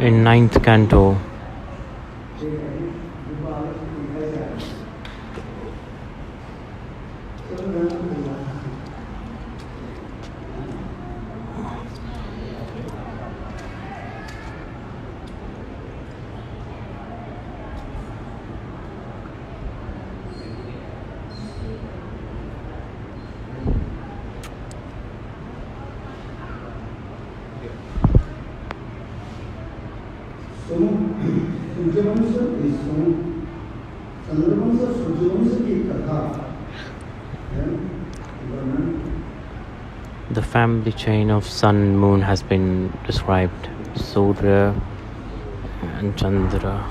in ninth canto. The family chain of sun and moon has been described. Surya and Chandra,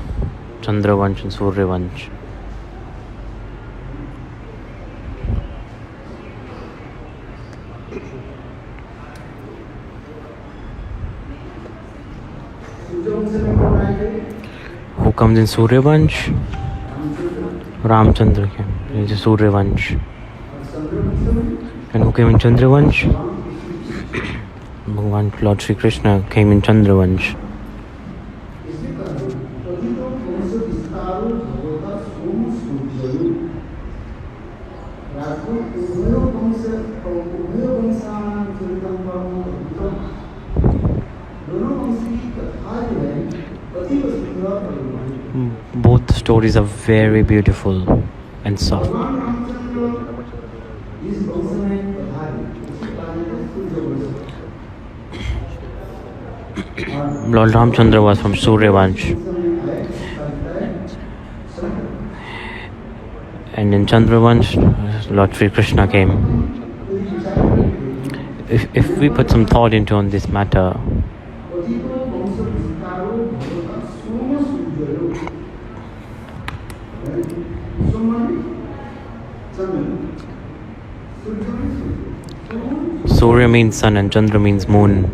Chandra-vamsa and Surya-vamsa. Who comes in Surya-vamsa? Ramachandra came. He is Surya-vamsa. And who came in Chandra-vamsa? Bhagavan Lord Sri Krishna came in Chandra-vamsa. Both the stories are very beautiful and soft. Lord Ramachandra was from Surya-vamsa, and in Chandra-vamsa, Lord Sri Krishna came. If we put some thought into on this matter, Surya means sun and Chandra means moon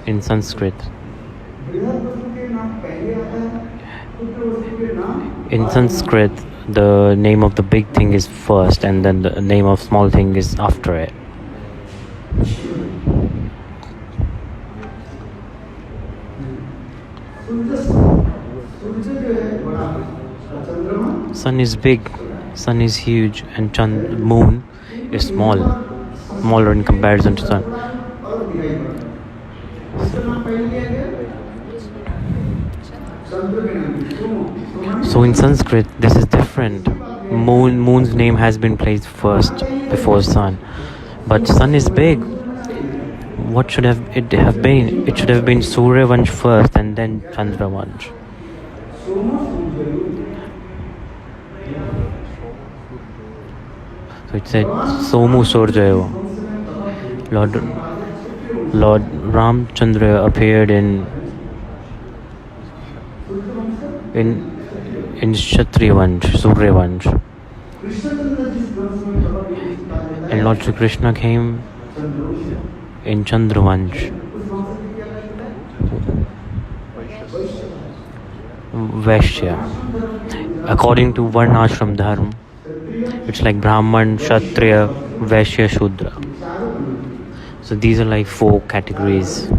in Sanskrit. In Sanskrit, the name of the big thing is first and then the name of small thing is after it. Sun is big, sun is huge, and moon is smaller in comparison to sun. So in Sanskrit, this is different. Moon's name has been placed first before sun, but sun is big. What should it have been? It should have been Surya-vamsa first and then Chandra-vamsa. So it said Somu Surjayo. Lord Ramachandra appeared in Kshatriya-vamsa, Surya-vamsa. And Lord Sri Krishna came in Chandra-vamsa. Vaishya. According to Varnashram Dharma, it's like Brahman, Kshatriya, Vaishya, Shudra. So these are like 4 categories.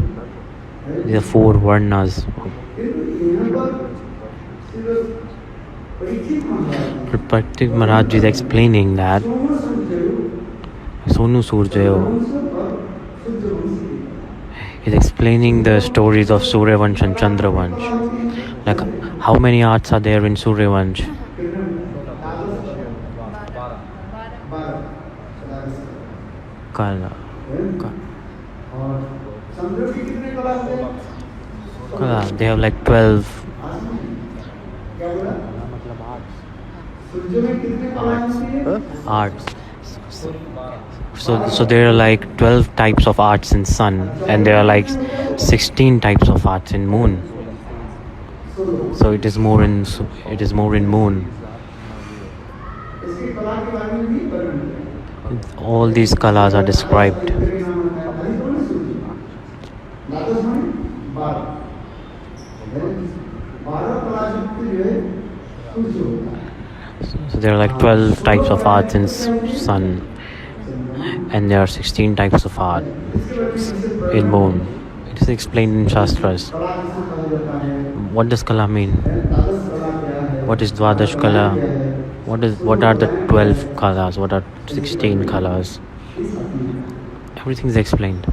These are 4 Varnas. Pratik Maharaj is explaining that Sonu Surjayo is explaining the stories of Surya-vamsa and Chandra-vamsa. Like how many arts are there in Surya-vamsa? Kala. They have like 12 arts. So there are like 12 types of arts in sun, and there are like 16 types of arts in moon. So it is more in moon. All these kalas are described. So there are like 12 types of arts in sun. and there are 16 types of art in moon. It is explained in Shastras. What does Kala mean? What is Dwadash Kala? What are the 12 Kalas? What are 16 Kalas? Everything is explained.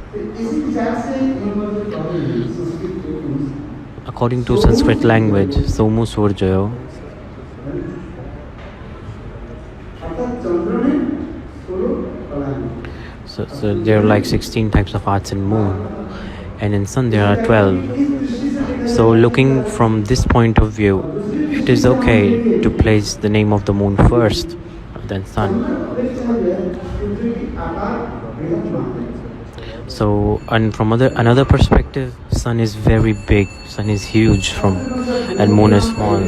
According to Sanskrit language, Somu Surjayo, so there are like 16 types of arts in moon, and in sun there are 12. So looking from this point of view, it is okay to place the name of the moon first, then sun. So, and from another perspective, sun is very big, sun is huge and moon is small.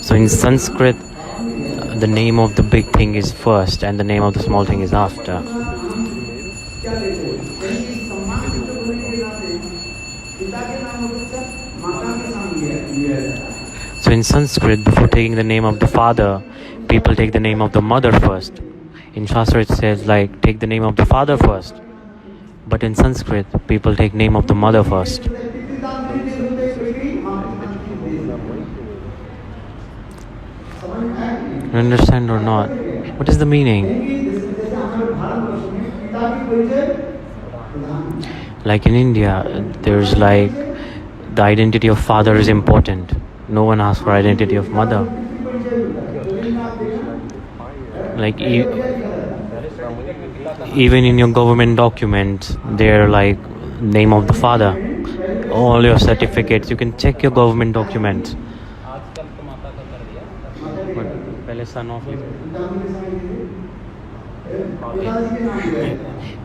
So in Sanskrit, the name of the big thing is first and the name of the small thing is after. So in Sanskrit, before taking the name of the father, people take the name of the mother first. In Shastra it says like, take the name of the father first. But in Sanskrit, people take name of the mother first. You understand or not? What is the meaning? Like in India, there's like, the identity of father is important. No one asks for identity of mother. Like even in your government documents, they're like name of the father. All your certificates, you can check your government documents.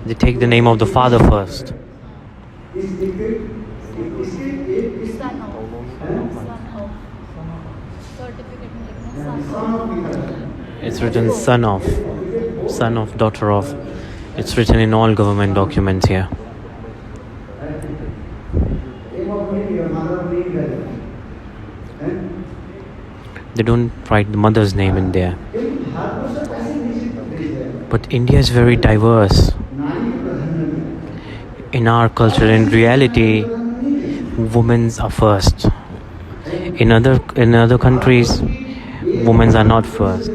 They take the name of the father first. It's written son of, daughter of. It's written in all government documents here. They don't write the mother's name in there. But India is very diverse. In our culture, in reality, women are first. In other countries, women are not first.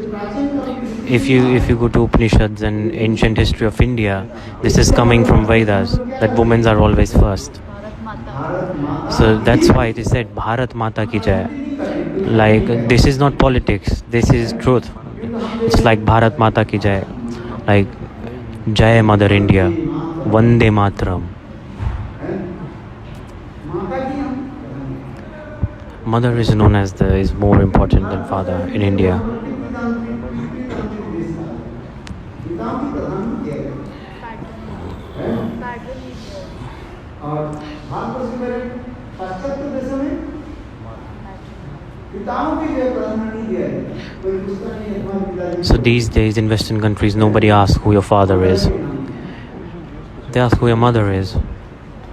If you go to Upanishads and ancient history of India, this is coming from Vedas, that women are always first. So that's why it is said Bharat Mata Ki Jai. Like, this is not politics, this is truth. It's like Bharat Mata Ki Jai. Like, Jai Mother India, Vande Mataram. Mother is known as is more important than father in India. So these days in Western countries, nobody asks who your father is. They ask who your mother is.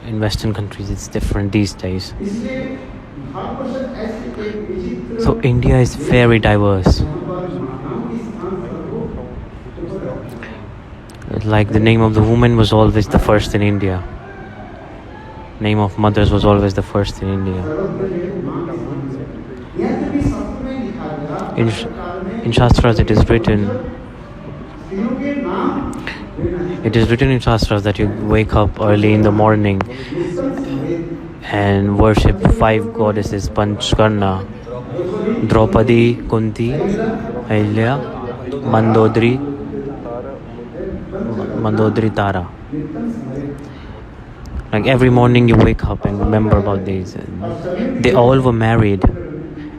In Western countries, it's different these days. So India is very diverse. Like, the name of the woman was always the first in India. Name of mothers was always the first in India. In Shastras it is written in Shastras that you wake up early in the morning and worship 5 goddesses, Panchkarna, Draupadi, Kunti, Ahilya, Mandodri, Tara. Like, every morning you wake up and remember about these. They all were married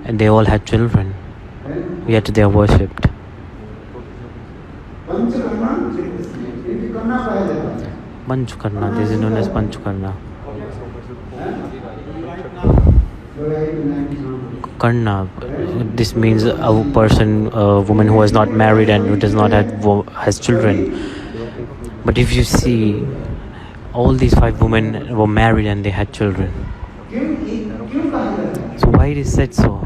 and they all had children, yet they are worshipped. Panchkarna, this is known as Panchkarna. Karna, this means a woman who is not married and who does not has children. But if you see, all these 5 women were married and they had children. So why it is said so?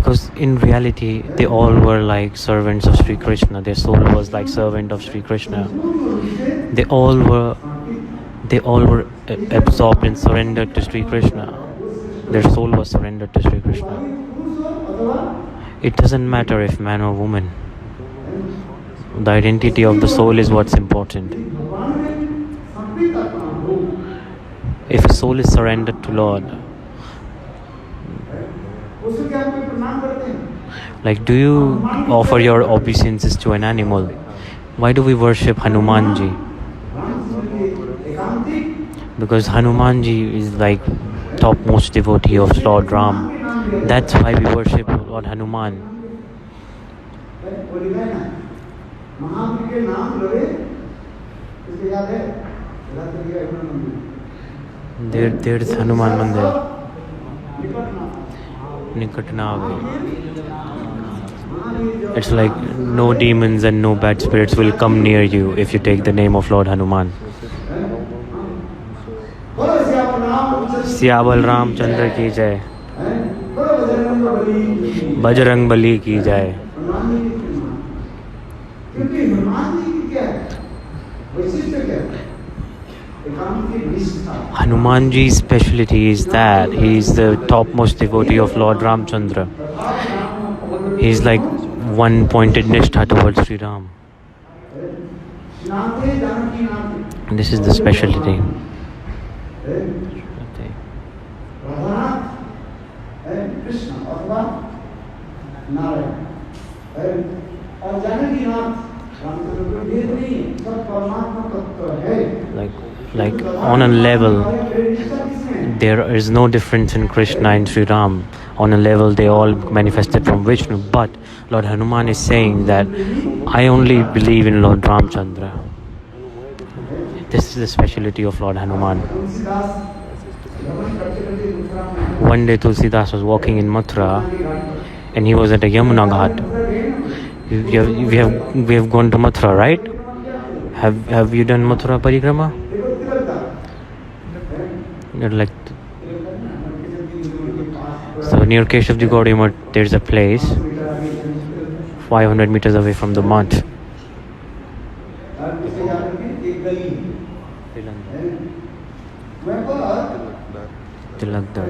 Because in reality, they all were like servants of Sri Krishna. Their soul was like servant of Sri Krishna. They all were absorbed and surrendered to Sri Krishna. Their soul was surrendered to Sri Krishna. It doesn't matter if man or woman. The identity of the soul is what's important. If a soul is surrendered to Lord, like, do you offer your obeisances to an animal? Why do we worship Hanumanji? Because Hanumanji is like topmost devotee of Lord Ram. That's why we worship Lord Hanuman. There is Hanuman Mandir. It's like no demons and no bad spirits will come near you if you take the name of Lord Hanuman. Siyabal Ramachandra ki jai. Bajrang Bali ki jai. Hanumanji's specialty is that he is the topmost devotee of Lord Ramachandra. He is like one-pointed nishtha towards Sri Ram. And this is the specialty. Like on a level, there is no difference in Krishna and Sri Ram. On a level, they all manifested from Vishnu. But Lord Hanuman is saying that I only believe in Lord Ramachandra. This is the specialty of Lord Hanuman. One day Tulsidas was walking in Mathura and he was at a Yamuna Ghat. We have gone to Mathura, right? Have you done Mathura Parikrama? Like, so near Keshavji Gaudiya Math, there's a place 500 meters away from the Math. Tilakdar.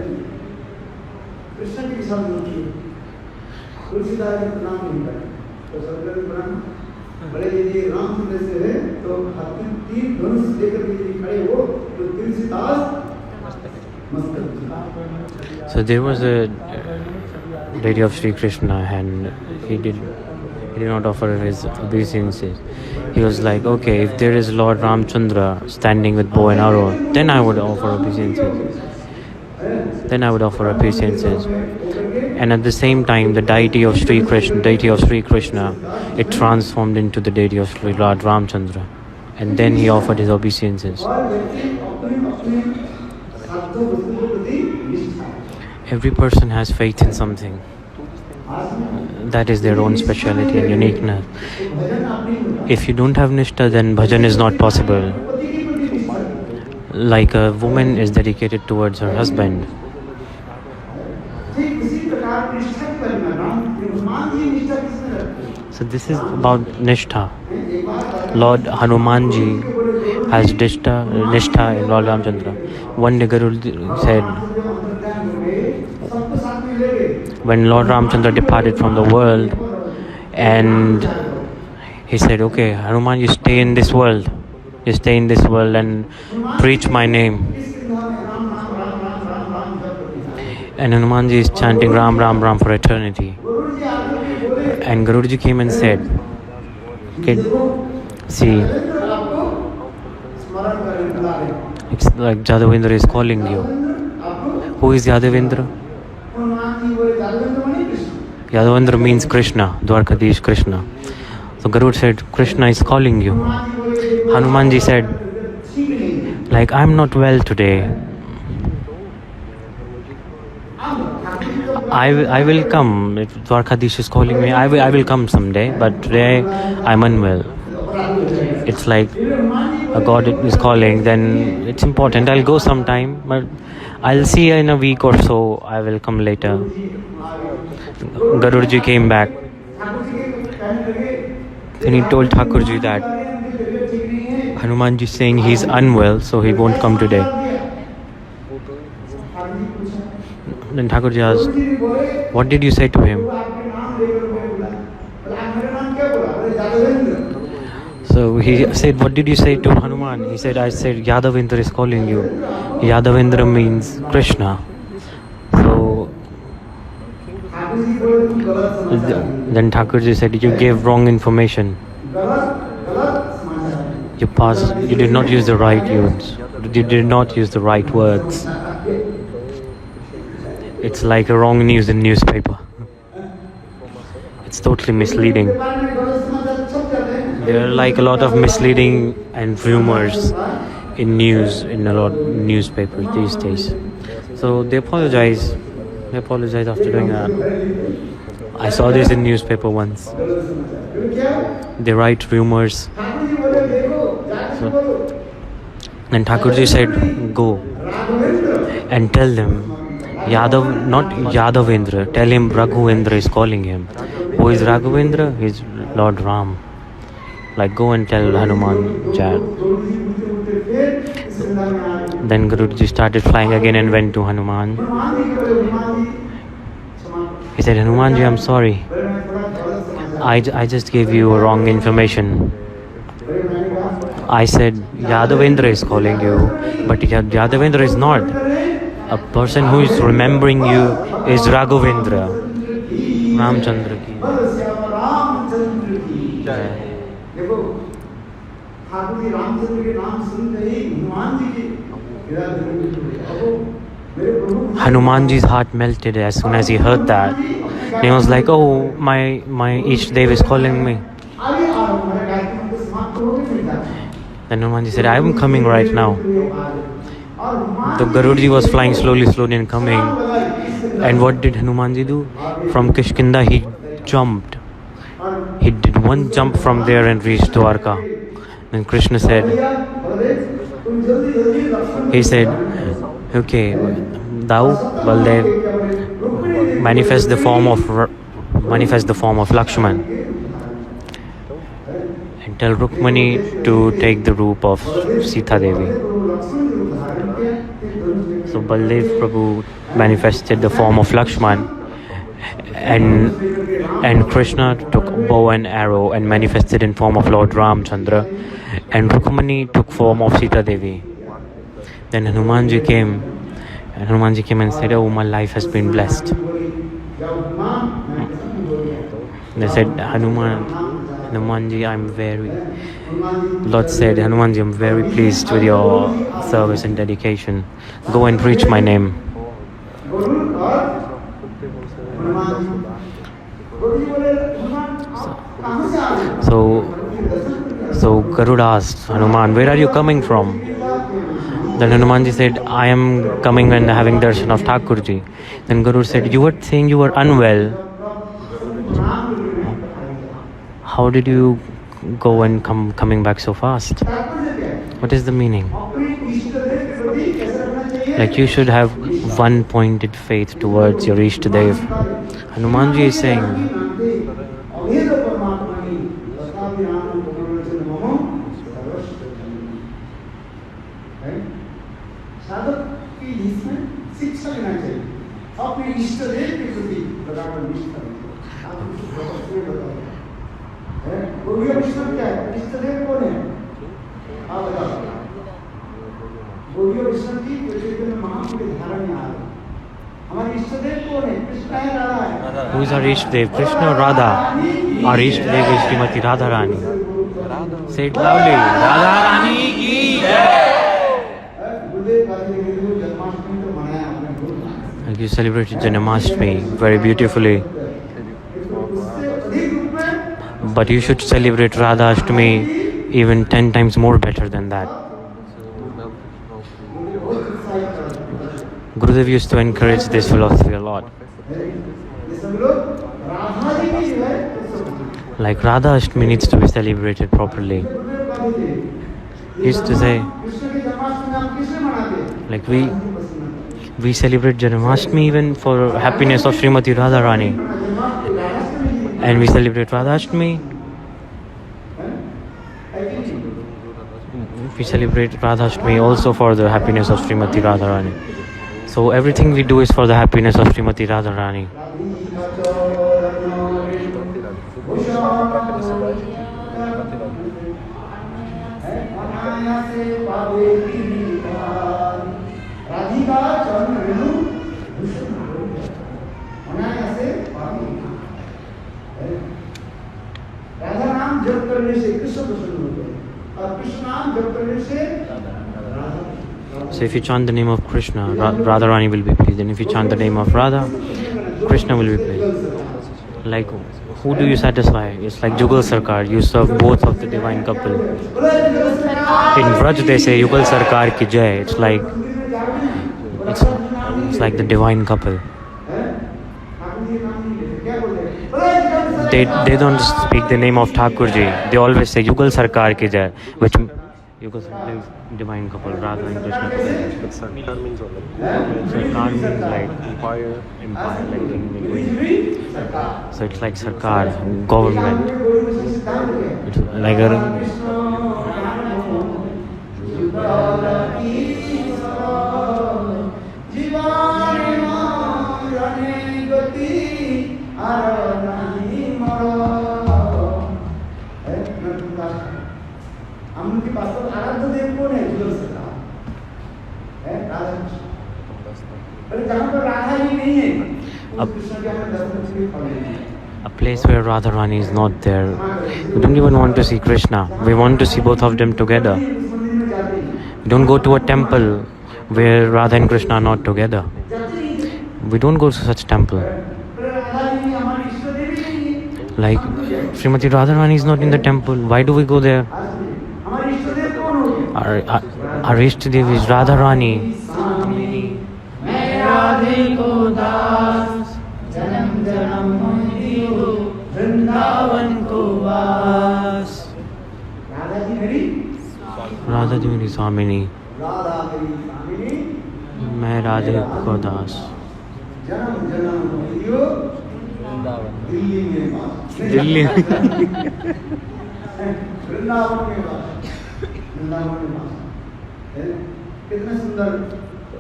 So there was a lady of Sri Krishna and he did not offer his obeisances. He was like, okay, if there is Lord Ramachandra standing with bow and arrow, then I would offer obeisances. And at the same time, the deity of Sri Krishna, it transformed into the deity of Lord Ramachandra. And then he offered his obeisances. Every person has faith in something. That is their own speciality and uniqueness. If you don't have nishtha, then bhajan is not possible. Like a woman is dedicated towards her husband. So this is about nishtha. Lord Hanumanji has nishtha in Lord Ramachandra. One day Guru said, when Lord Ramachandra departed from the world, and he said, okay, Hanuman, you stay in this world and preach my name. And Hanumanji is chanting Ram Ram Ram for eternity. And Guruji came and said, okay, see, it's like Yadavendra is calling you. Who is Yadavendra? Yadavendra means Krishna, Dwarkadish Krishna. So Guru said, Krishna is calling you. Hanumanji said, like, I'm not well today. I will come. If Dwarkadish is calling me, I will come someday. But today I'm unwell. It's like a God is calling, then it's important. I'll go sometime, but I'll see you in a week or so. I will come later. Garudaji came back. Then he told Thakurji that Hanumanji is saying he's unwell, so he won't come today. Then Thakurji asked, what did you say to him? So he said, what did you say to Hanuman? He said, I said, Yadavendra is calling you. Yadavendra means Krishna. So then Thakurji said, you gave wrong information. You did not use the right words. You did not use the right words. It's like a wrong news in newspaper. It's totally misleading. There are like a lot of misleading and rumors in news, in a lot of newspapers these days. So they apologize. They apologize after doing that. I saw this in newspaper once. They write rumors. So, then Thakurji said, go and tell them, not Yadavendra, tell him Raghavendra is calling him. Who is Raghavendra? He's Lord Ram. Like, go and tell Hanuman Jad. Then Guruji started flying again and went to Hanuman. He said, Hanumanji, I'm sorry. I just gave you wrong information. I said, Yadavendra is calling you, but Yadavendra is not. A person who is remembering you is Raghavendra. Ramachandra ki. Hanumanji's heart melted as soon as he heard that. He was like, oh, my Ishtadevi is calling me. Then Hanumanji said, I am coming right now. The Garudaji was flying slowly and coming. And what did Hanumanji do? From Kishkinda he jumped. He did one jump from there and reached Dwarka. Then Krishna said, okay, thou, Baldev, manifest the form of Lakshman and tell Rukmani to take the roop of Sita Devi. So Baldev Prabhu manifested the form of Lakshman, and Krishna took bow and arrow and manifested in form of Lord Ramachandra, and Rukmani took form of Sita Devi. Then Hanumanji came and said, oh, my life has been blessed. They said, Hanumanji, Lord said, Hanumanji, I'm very pleased with your service and dedication. Go and preach my name. So Garuda asked Hanuman, where are you coming from? Then Hanumanji said, I am coming and having darshan of Thakurji. Then Garuda said, you were saying you were unwell. How did you go and coming back so fast? What is the meaning? Like, you should have one-pointed faith towards your Ishtadev. Hanumanji is saying, Gaudiya वैष्णव क्या है? इष्टदेव कौन है? आप बताओ। गौड़िया वैष्णव की चैतन्य महाप्रभु के धारण में आ रहे। हमारे इष्टदेव कौन है? कृष्ण है, राधा है? Who is our Ishtadev? Krishna or Radha? Our Ishtadev is Srimati Radharani. Say it loudly. Radharani ki jai. You celebrated Janmashtami very beautifully. But you should celebrate Radhashtami even 10 times more better than that. Gurudev used to encourage this philosophy a lot. Like, Radhashtami needs to be celebrated properly. He used to say, like, we celebrate Janmashtami even for happiness of Srimati Radharani. And we celebrate Radhashtami. We celebrate Radhashtami also for the happiness of Srimati Radharani. So everything we do is for the happiness of Srimati Radharani. Radha नाम जप करने से कृष्ण प्रसन्न होते हैं और कृष्ण नाम जप करने से Radha. So if you chant the name of Krishna, Radharani will be pleased, and if you chant the name of Radha, Krishna will be pleased. Like, who do you satisfy? It's like Jugal Sarkar, you serve both of the divine couple. In Vraj they say Yugal Sarkar ki jai. It's like the divine couple. They don't speak the name of Thakurji. They always say Yugal Sarkar ki jai, which Yugal Sarkar is divine couple, Radha and Krishna. But Sarkar means what? Sarkar means like Empire. like queen. So it's like Sarkar, government. It's like a आराध्य देव कौन है? जुगल सरकार है, राधा-कृष्ण। पर जहाँ पर राधा ही नहीं है, उस कृष्ण के हमें दर्शन भी पड़ेंगे। a place where Radharani is not there. We don't even want to see Krishna. We want to see both of them together. We don't go to a temple where Radha and Krishna are not together. We don't go to such temple. Like Srimati Radharani is not in the temple. Why do we go there? Our Ishtadevi is Radharani. Radha ji meri Swamini. मैं राधे को दास. दिल्ली में कितने सुंदर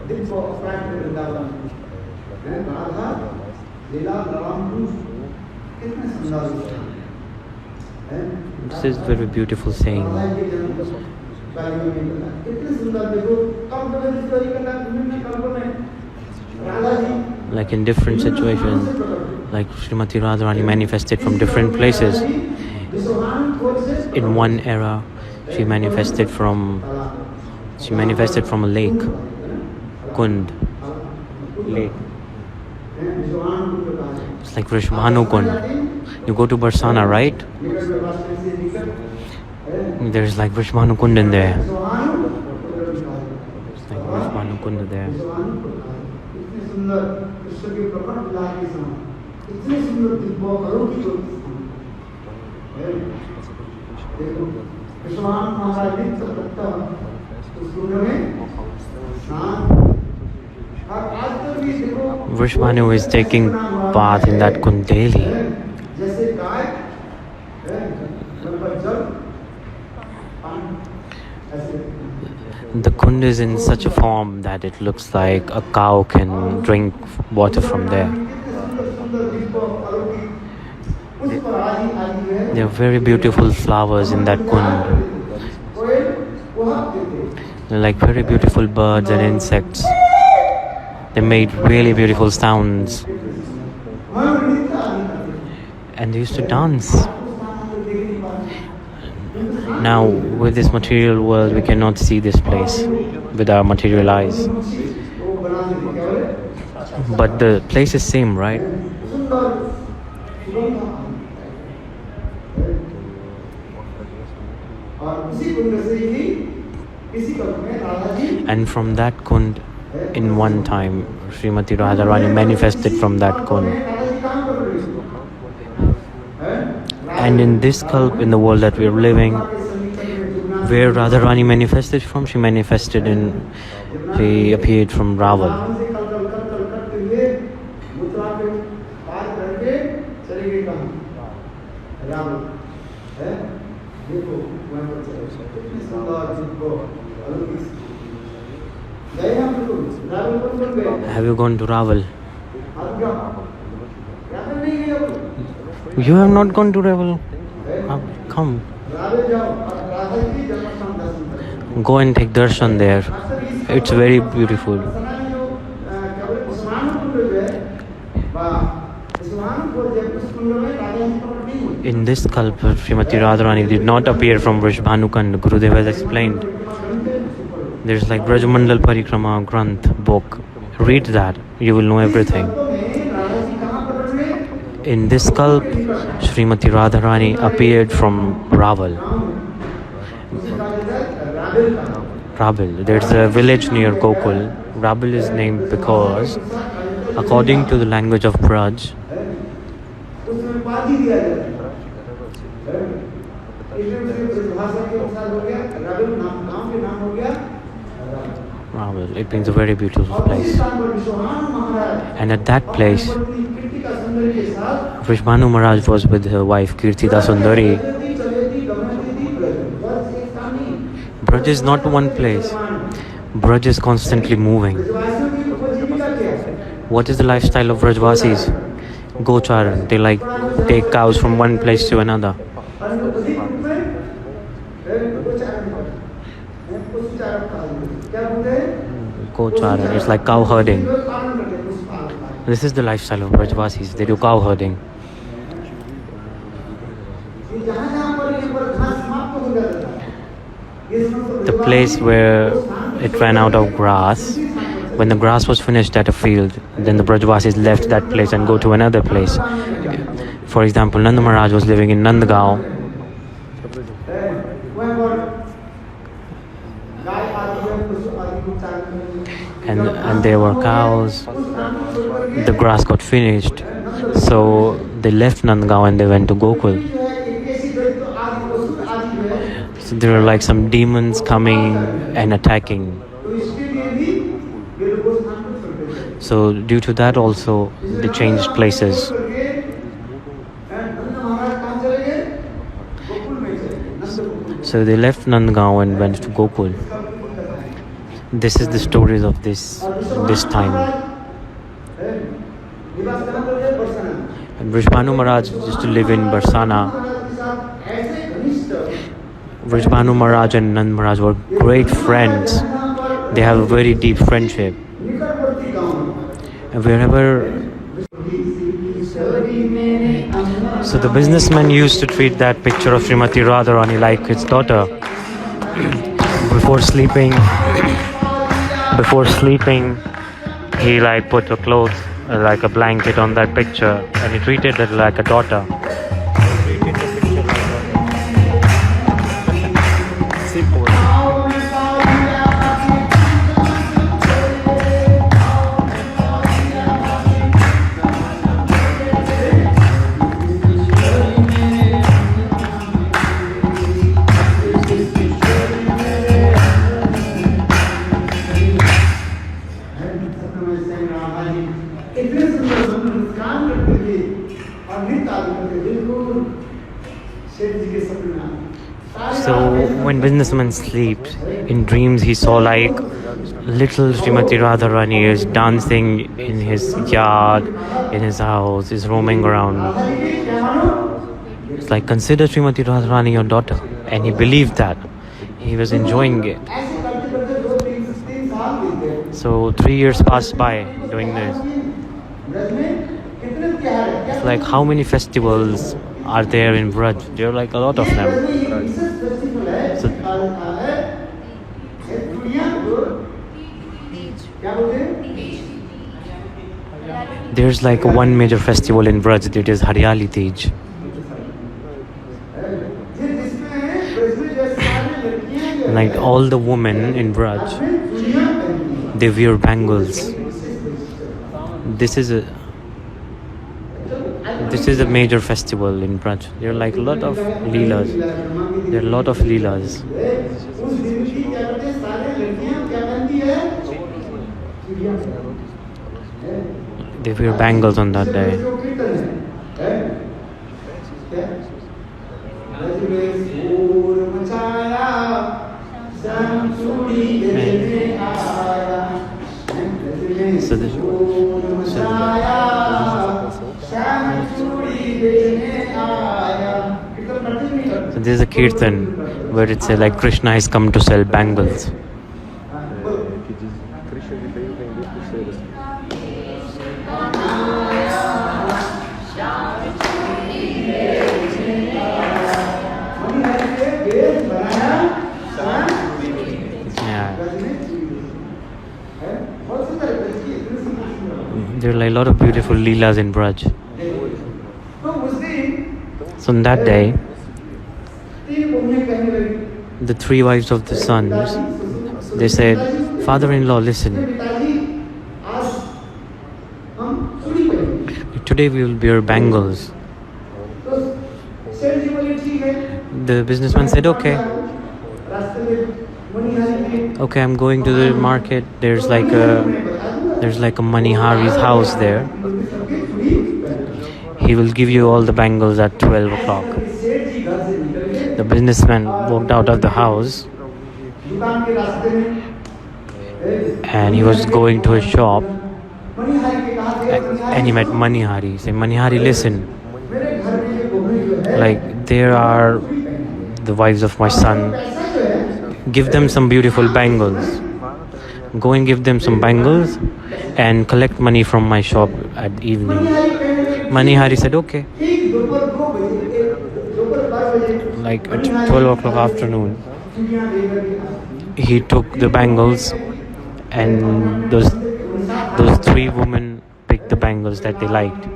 दिव्य अपराध वृंदावन है। राधा लीला ललामपुर कितने सुंदर है। This is very beautiful saying. कितने सुंदर देखो कल्प में स्टोरी करना विभिन्न कल्प में Radha ji Like in different situations, like Srimati Radharani manifested from different places. In one era, she manifested from a lake, Kund, lake. It's like Vrishbhanu Kund. You go to Barsana, right? There's like Vrishbhanu Kund in there. It's like Vrishbhanu Kund there. Vrishbhanu is taking bath in that kund daily. The kund is in such a form that it looks like a cow can drink water from there. There are very beautiful flowers in that kund. They're like very beautiful birds and insects. They made really beautiful sounds. And they used to dance. Now, with this material world, we cannot see this place with our material eyes. But the place is same, right? And from that kund, in one time, Srimati Radharani manifested from that kund. And in this kalp, in the world that we are living, where Radharani manifested from, she appeared from Raval. देखो वहाँ पर चले कितने सुंदर जिनको अलौकिक गए हम लोग रावल कौन कौन गए Have you gone to Raval? Rawal नहीं गए हम You have not gone to Raval? Come. Rawal जाओ और राधा की जन्मस्थान दर्शन करो Go and take darshan there. It's very beautiful. In this kalpa, Srimati Radharani did not appear from Vraj. Gurudev has explained. There's like Brajamandal Parikrama Granth book. Read that. You will know everything. In this kalp, Srimati Radharani appeared from Raval. Raval. There's a village near Gokul. Raval is named because, according to the language of Vraj, Raval, it means a very beautiful place. And at that place, Vishnu Maharaj was with her wife Kirtida Sundari. Braj is not one place. Braj is constantly moving. What is the lifestyle of Brajvasis? Gocharan. They like take cows from one place to another. Gocharan. It's like cow herding. This is the lifestyle of Brajvasis. They do cow herding. The place where it ran out of grass, when the grass was finished at a field, then the Brajvasis left that place and go to another place. For example, Nanda Maharaj was living in Nandgaon. And there were cows. The grass got finished. So they left Nandgaon and they went to Gokul. So there are like some demons coming and attacking. So due to that also, they changed places. So they left Nandgaon and went to Gokul. This is the stories of this time. And Vishnu Maharaj used to live in Barsana. Vishnu Maharaj and Nand Maharaj were great friends. They have a very deep friendship. And wherever, so the businessman used to treat that picture of Srimati Radharani like his daughter. Before sleeping, he like put a cloth, like a blanket on that picture, and he treated it like a daughter. So when businessman sleeps, in dreams he saw like little Srimati Radharani is dancing in his yard, in his house, is roaming around. It's like, consider Srimati Radharani your daughter. And he believed that. He was enjoying it. So 3 years passed by doing this. It's like, how many festivals are there in Vraj? There are like a lot of them. So, there's like one major festival in Vraj, that is Haryali Tej. Like all the women in Vraj, they wear bangles. This is a major festival in Vraj. There are like a lot of leelas. There are a lot of leelas. They wear bangles on that day. So this, so there's a kirtan where it says like Krishna has come to sell bangles. Que diz Krishna ele veio vender pulseiras. Yeah. There are like a lot of beautiful leelas in Vraj. So on that day, the three wives of the sons, they said, "Father-in-law, listen. Today we will wear bangles." The businessman said, "Okay. Okay, I'm going to the market. There's like a Manihari's house there. He will give you all the bangles at 12 o'clock." The businessman walked out of the house and he was going to a shop and he met Manihari. He said, "Manihari, listen. Like, there are the wives of my son. Give them some beautiful bangles. Go and give them some bangles and collect money from my shop at evening." Manihari said, "Okay." Like at 12 o'clock afternoon, he took the bangles and those three women picked the bangles that they liked.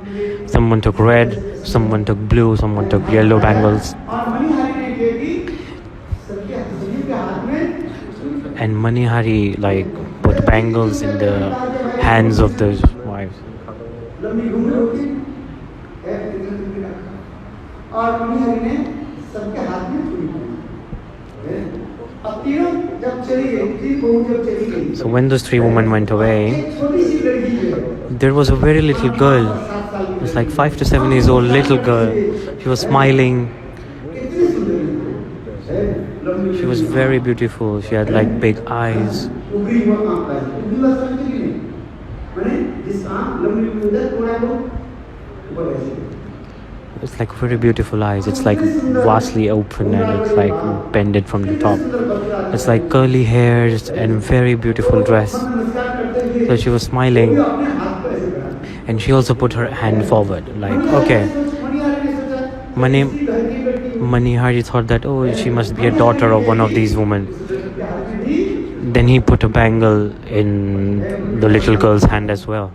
Someone took red, someone took blue, someone took yellow bangles. And Manihari like put bangles in the hands of those wives. So when those three women went away, there was a very little girl. It was like 5 to 7 years old little girl. She was smiling. She was very beautiful. She had like big eyes. It's like very beautiful eyes. It's like vastly open and it's like bended from the top. It's like curly hairs and very beautiful dress. So she was smiling and she also put her hand forward like, okay. Manihari thought that, oh, she must be a daughter of one of these women. Then he put a bangle in the little girl's hand as well.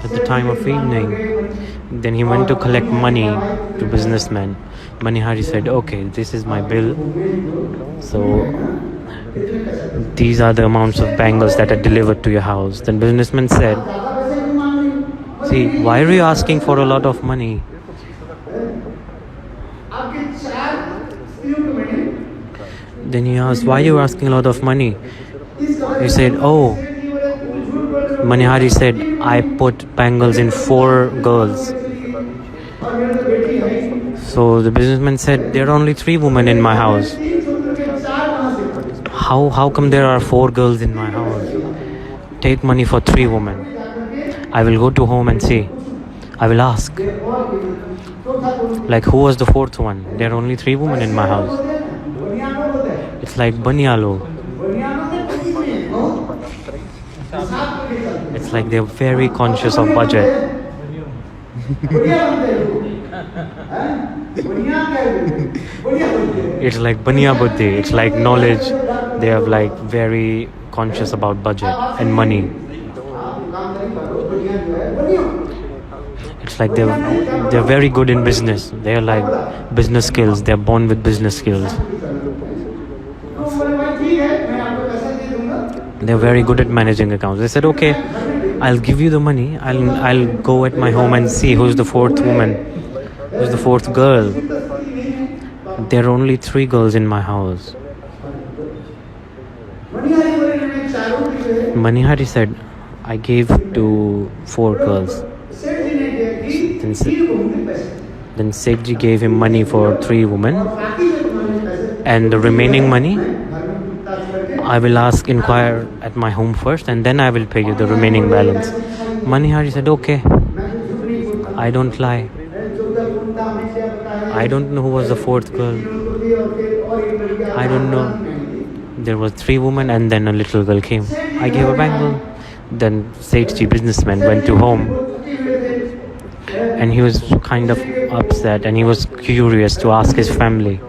At the time of evening, then he went to collect money to businessmen. Manihari said, "Okay, this is my bill. So these are the amounts of bangles that are delivered to your house." Then businessman said, "See, why are you asking for a lot of money? Then he asked, "Why are you asking a lot of money?" He said, "Oh," Manihari said, "I put bangles in 4 girls." So the businessman said, "There are only 3 women in my house. How come there are 4 girls in my house? Take money for 3 women. I will go to home and see. I will ask. Like, who was the 4th one? There are only 3 women in my house." It's like Banyalo. It's like they're very conscious of budget. It's like Banya Buddhi. It's like knowledge. They are like very conscious about budget and money. It's like they're very good in business. They're like business skills. They're born with business skills. They're very good at managing accounts. They said, "Okay, I'll give you the money. I'll go at my home and see who's the 4th woman, who's the 4th girl. There are only 3 girls in my house." Manihari said, "I gave to 4 girls." Then Sethji gave him money for 3 women, and the remaining money I will inquire at my home first, and then I will pay you the remaining balance. Manihari said, okay, I don't lie. I don't know who was the 4th girl. I don't know. There was 3 women, and then a little girl came. I gave a bangle. Then Sethji businessman went to home, and he was kind of upset, and he was curious to ask his family.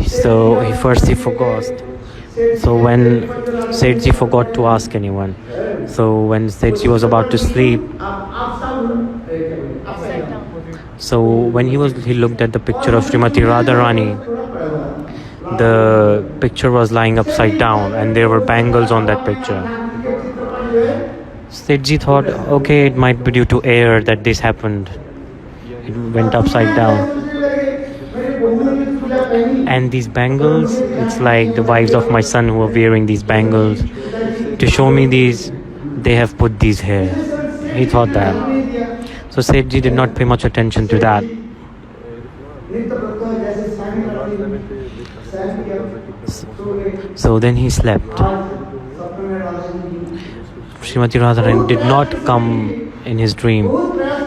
So he forgot. So when Sethji forgot to ask anyone, so when Sethji was about to sleep, so when he looked at the picture of Srimati Radharani, the picture was lying upside down, and there were bangles on that picture. Sethji thought, okay, it might be due to air that this happened. It went upside down. And these bangles, it's like the wives of my son who are wearing these bangles. To show me these, they have put these here. He thought that. So Sethji did not pay much attention to that. So then he slept. Srimati Radharani did not come in his dream.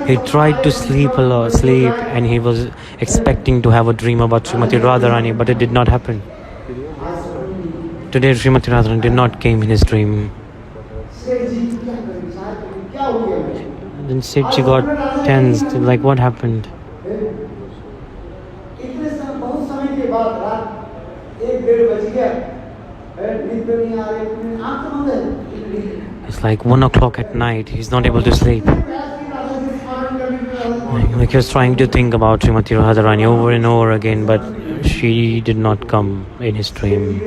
He tried to sleep, and he was expecting to have a dream about Srimati Radharani, but it did not happen. Today Srimati Radharani did not came in his dream. Then Sethji got tensed, like what happened? It's like 1 o'clock at night, he's not able to sleep. Like he was trying to think about Srimati Radharani over and over again, but she did not come in his dream.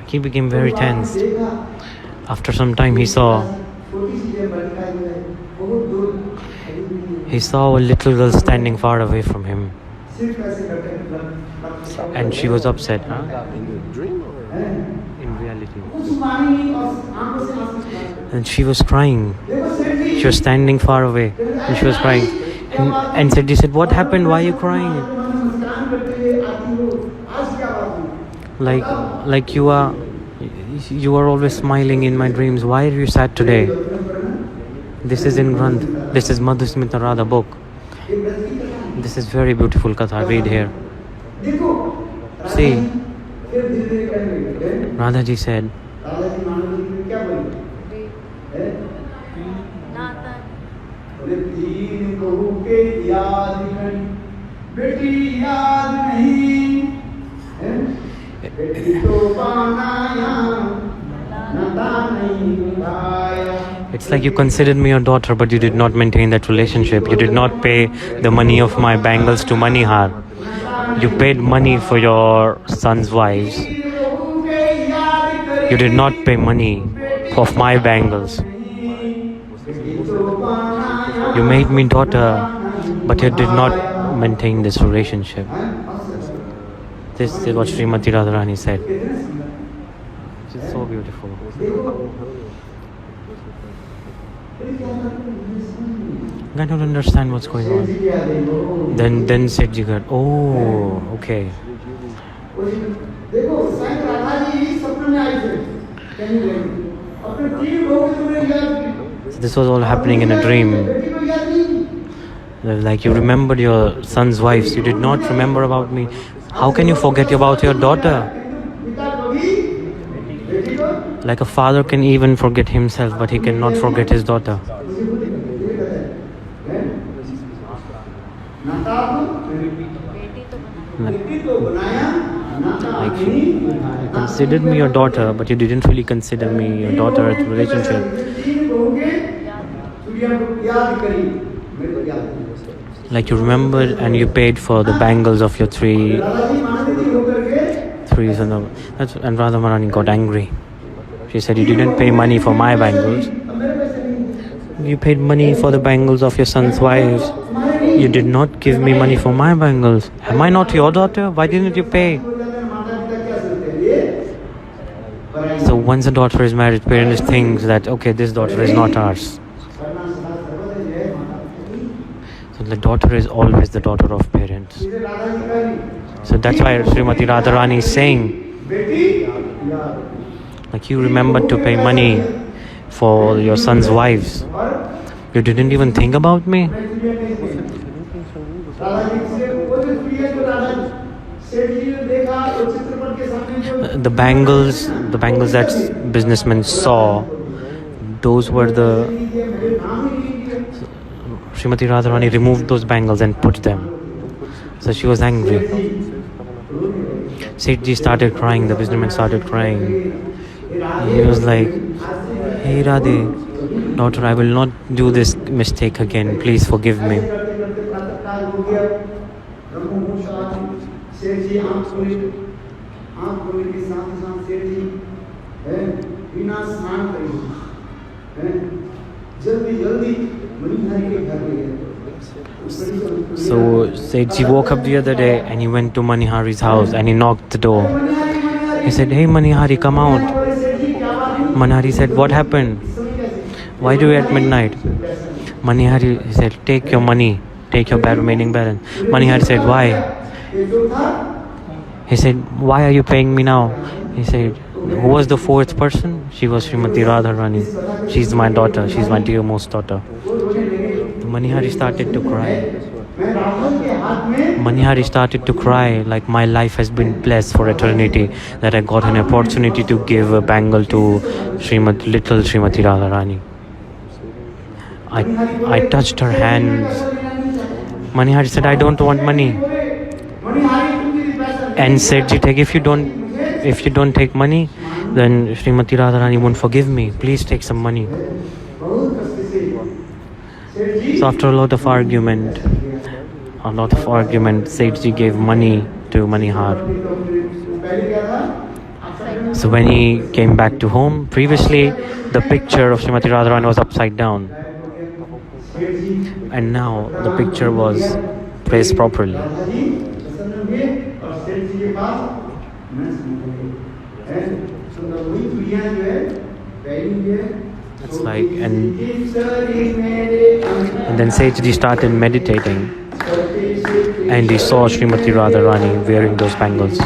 He became very tense. After some time he saw a little girl standing far away from him. And she was upset. In the dream or in reality? And she was crying. She was standing far away and she was crying. And Sethji said, what happened? Why are you crying? Like you are always smiling in my dreams. Why are you sad today? This is in Granth. This is Madhusmita Radha book. This is very beautiful Katha. Read here. See, Radhaji said, it's like you considered me your daughter, but you did not maintain that relationship. You did not pay the money of my bangles to Manihar. You paid money for your son's wives. You did not pay money of my bangles. You made me daughter, but you did not maintain this relationship. This is what Srimati Radharani said. Which is so beautiful. I don't understand what's going on. Then Sethji got, oh, okay. So this was all happening in a dream. Like you remembered your son's wives, you did not remember about me. How can you forget about your daughter? Like a father can even forget himself, but he cannot forget his daughter. Like you considered me your daughter, but you didn't really consider me your daughter at relationship. Like you remembered and you paid for the bangles of your three sons. And Radha Marani got angry. She said, you didn't pay money for my bangles. You paid money for the bangles of your son's wives. You did not give me money for my bangles. Am I not your daughter? Why didn't you pay? So once a daughter is married, parents think that okay, this daughter is not ours. So the daughter is always the daughter of parents. So that's why Srimati Radharani is saying, like, you remembered to pay money for your son's wives. You didn't even think about me? The bangles that businessmen saw, those were the... Srimati Radharani removed those bangles and put them. So she was angry. Sethji started crying, the businessman started crying. He was like, hey Radhe, daughter, I will not do this mistake again. Please forgive me. So Sethji woke up the other day and he went to Manihari's house and he knocked the door. He said, hey Manihari, come out. Manihari said, what happened? Why do you at midnight? Manihari said, take your money, take your remaining balance. Manihari said, why? He said, why are you paying me now? He said, who was the fourth person? She was Srimati Radharani. She's my daughter, she's my dearmost daughter. Manihari started to cry. Manihari started to cry like my life has been blessed for eternity, that I got an opportunity to give a bangle to little Srimati Radharani. I touched her hands. Manihari said, I don't want money. And said, if you don't take money, then Srimati Radharani won't forgive me. Please take some money. So after a lot of argument, Sethji gave money to Manihar. So when he came back to home, previously the picture of Srimati Radharani was upside down. And now the picture was placed properly. It's like, and then Sethji started meditating and he saw Srimati Radharani wearing those bangles.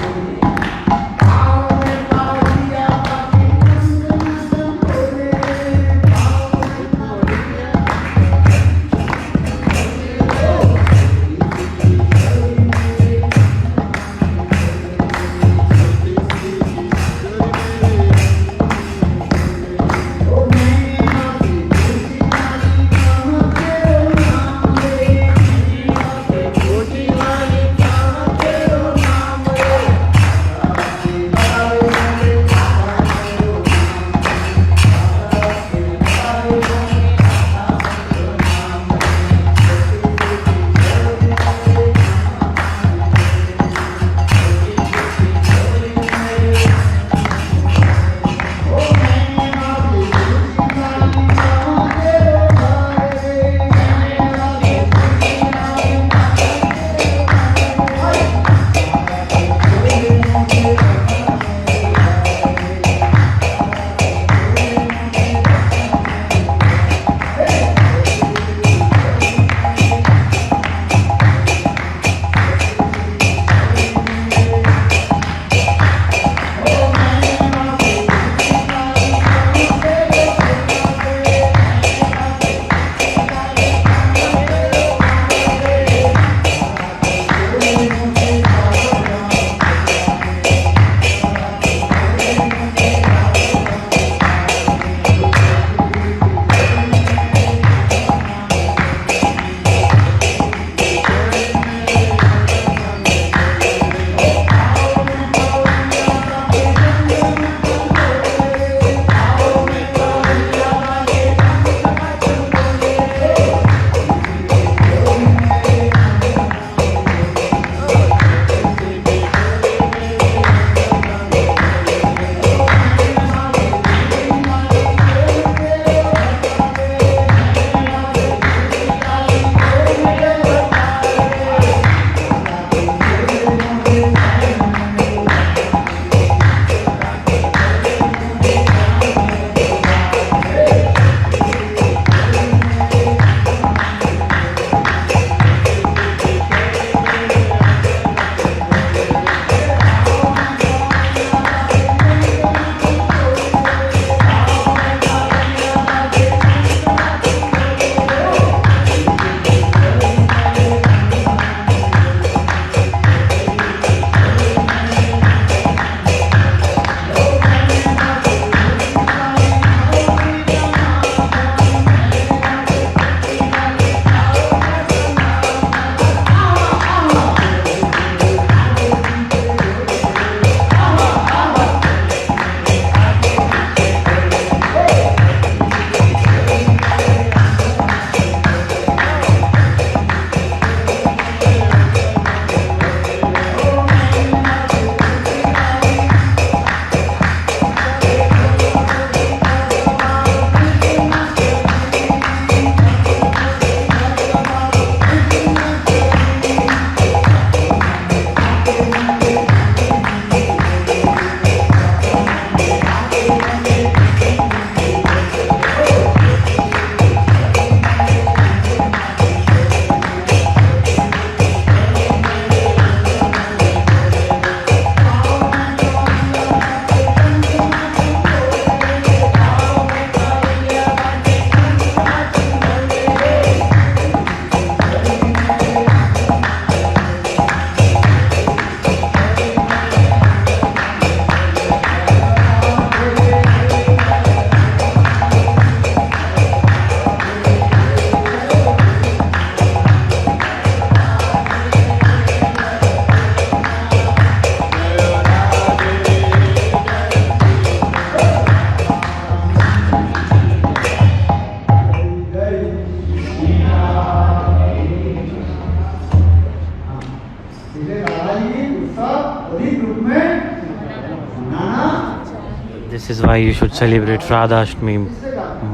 This is why you should celebrate Radhashtami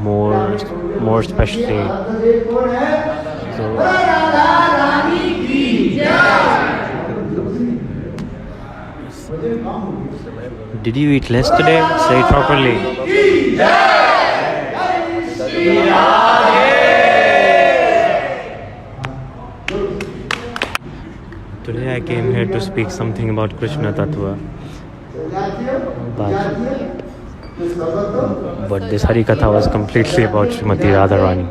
more especially. So, did you eat less today? Say it properly. Today I came here to speak something about Krishna Tattva. But this Hari Katha was completely about Srimati Radharani.